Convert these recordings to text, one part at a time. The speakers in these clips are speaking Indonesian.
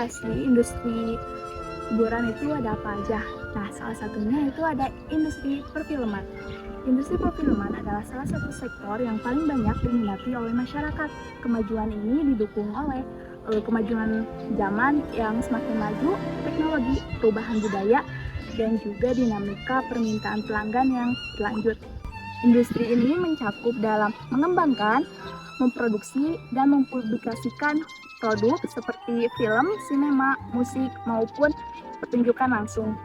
nggak sih industri hiburan itu ada apa aja? Nah, salah satunya itu ada industri perfilman. Industri perfilman adalah salah satu sektor yang paling banyak diminati oleh masyarakat. Kemajuan ini didukung oleh kemajuan zaman yang semakin maju, teknologi, perubahan budaya, dan juga dinamika permintaan pelanggan yang berlanjut. Industri ini mencakup dalam mengembangkan, memproduksi, dan mempublikasikan produk seperti film, sinema, musik, maupun pertunjukan langsung.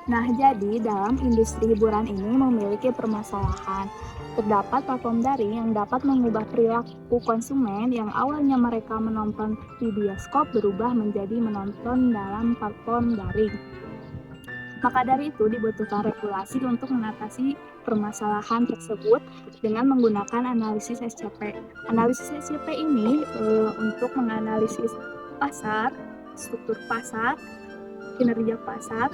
Nah, jadi dalam industri hiburan ini memiliki permasalahan. Terdapat platform daring yang dapat mengubah perilaku konsumen yang awalnya mereka menonton di bioskop berubah menjadi menonton dalam platform daring. Maka dari itu dibutuhkan regulasi untuk mengatasi permasalahan tersebut dengan menggunakan analisis SCP. Analisis SCP ini untuk menganalisis pasar, struktur pasar, kinerja pasar,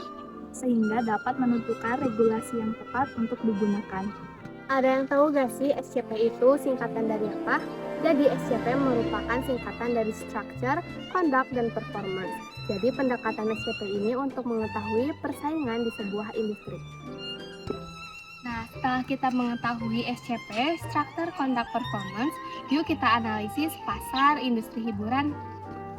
sehingga dapat menentukan regulasi yang tepat untuk digunakan. Ada yang tahu gak sih SCP itu singkatan dari apa? Jadi SCP merupakan singkatan dari Structure, Conduct, dan Performance. Jadi pendekatan SCP ini untuk mengetahui persaingan di sebuah industri. Nah, setelah kita mengetahui SCP, Structure, Conduct, Performance, yuk kita analisis pasar industri hiburan.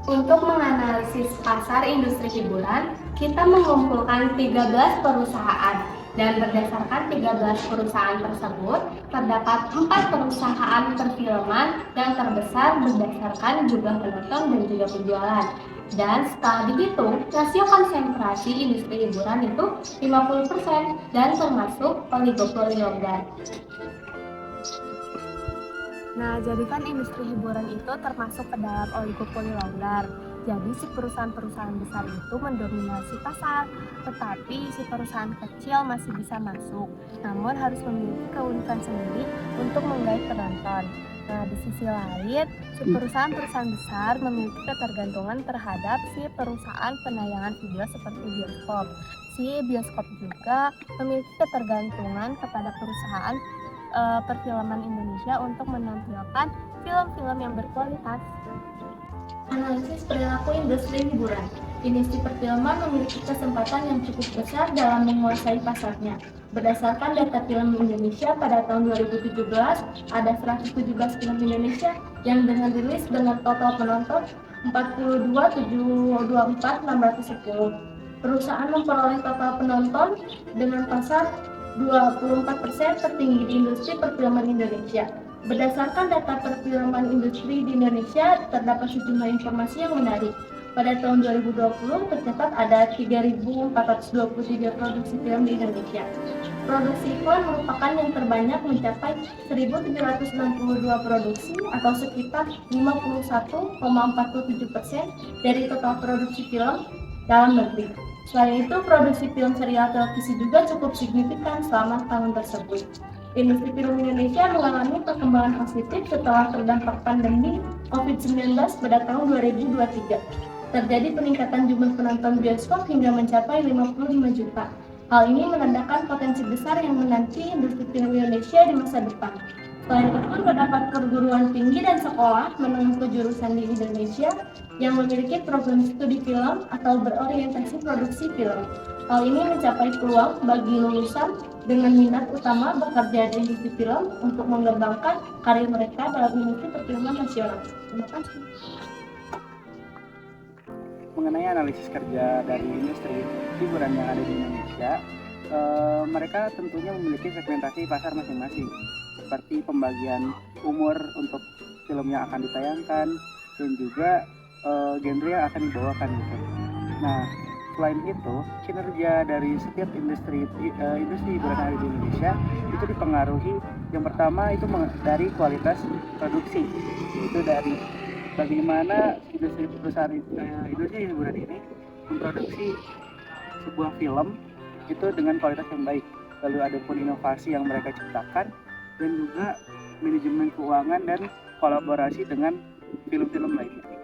Untuk menganalisis pasar industri hiburan, kita mengumpulkan 13 perusahaan dan berdasarkan 13 perusahaan tersebut, terdapat 4 perusahaan perfilman yang terbesar berdasarkan jumlah penonton dan juga penjualan. Dan setelah dihitung, rasio konsentrasi industri hiburan itu 50% dan termasuk oligopoli longgar. Nah, jadi kan industri hiburan itu termasuk ke dalam oligopoli longgar. Jadi si perusahaan-perusahaan besar itu mendominasi pasar, tetapi si perusahaan kecil masih bisa masuk, namun harus memiliki keunikan sendiri untuk menggait penonton. Nah, di sisi lain, si perusahaan-perusahaan besar memiliki ketergantungan terhadap si perusahaan penayangan video seperti bioskop. Si bioskop juga memiliki ketergantungan kepada perusahaan perfilman Indonesia untuk menampilkan film-film yang berkualitas. Analisis perilaku industri hiburan. Industri perfilman memiliki kesempatan yang cukup besar dalam menguasai pasarnya. Berdasarkan data film Indonesia pada tahun 2017, ada 117 film Indonesia yang dengan rilis dengan total penonton 42.724.610. Perusahaan memperoleh total penonton dengan pasar 24% tertinggi di industri perfilman Indonesia. Berdasarkan data perfilman industri di Indonesia, terdapat sejumlah informasi yang menarik. Pada tahun 2020, tercatat ada 3.423 produksi film di Indonesia. Produksi iklan merupakan yang terbanyak mencapai 1.762 produksi atau sekitar 51,47% dari total produksi film dalam negeri. Selain itu, produksi film serial televisi juga cukup signifikan selama tahun tersebut. Industri film Indonesia mengalami perkembangan positif setelah terdampak pandemi COVID-19 pada tahun 2023. Terjadi peningkatan jumlah penonton bioskop hingga mencapai 55 juta. Hal ini menandakan potensi besar yang menanti industri film Indonesia di masa depan. Selain itu, terdapat perguruan tinggi dan sekolah menengah kejurusan di Indonesia yang memiliki program studi film atau berorientasi produksi film. Hal ini mencapai peluang bagi lulusan dengan minat utama bekerja di industri film untuk mengembangkan karir mereka dalam industri perfilman nasional. Terima kasih. Mengenai analisis kerja dari industri hiburan yang ada di Indonesia, mereka tentunya memiliki segmentasi pasar masing-masing, seperti pembagian umur untuk film yang akan ditayangkan dan juga genre yang akan dibawakan gitu. Nah, selain itu, kinerja dari setiap industri hiburan yang ada di Indonesia itu dipengaruhi yang pertama itu dari kualitas produksi, yaitu dari bagaimana industri hiburan ini memproduksi sebuah film itu dengan kualitas yang baik. Lalu ada pun inovasi yang mereka ciptakan dan juga manajemen keuangan dan kolaborasi dengan film-film lainnya.